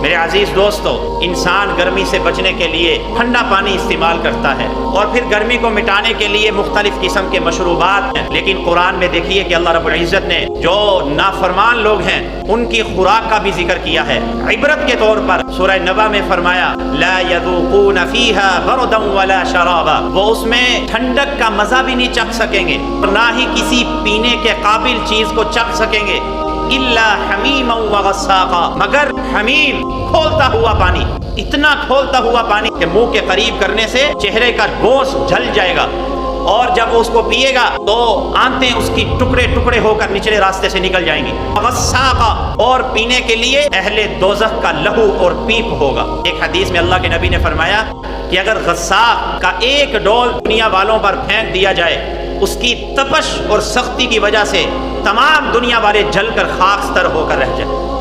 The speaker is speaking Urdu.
میرے عزیز دوستو، انسان گرمی سے بچنے کے لیے ٹھنڈا پانی استعمال کرتا ہے اور پھر گرمی کو مٹانے کے لیے مختلف قسم کے مشروبات ہیں، لیکن قرآن میں دیکھیے کہ اللہ رب العزت نے جو نافرمان لوگ ہیں ان کی خوراک کا بھی ذکر کیا ہے۔ عبرت کے طور پر سورہ نبا میں فرمایا لا يذوقون فيها بردا ولا شرابا، وہ اس میں ٹھنڈک کا مزہ بھی نہیں چکھ سکیں گے اور نہ ہی کسی پینے کے قابل چیز کو چکھ سکیں گے، الا حمیما وغساقا، مگر حمیم کھولتا ہوا پانی، اتنا کھولتا ہوا پانی کہ منہ کے قریب کرنے سے چہرے کا گوشت جل جائے گا، اور جب اس کو پیے گا تو آنتیں اس کی ٹکڑے ٹکڑے ہو کر نچلے راستے سے نکل جائیں گی۔ غساقا، اور پینے کے لیے اہل دوزخ کا لہو اور پیپ ہوگا۔ ایک حدیث میں اللہ کے نبی نے فرمایا کہ اگر غساق کا ایک ڈول دنیا والوں پر پھینک دیا جائے، اس کی تپش اور سختی کی وجہ سے تمام دنیا والے جل کر خاکستر ہو کر رہ جائیں۔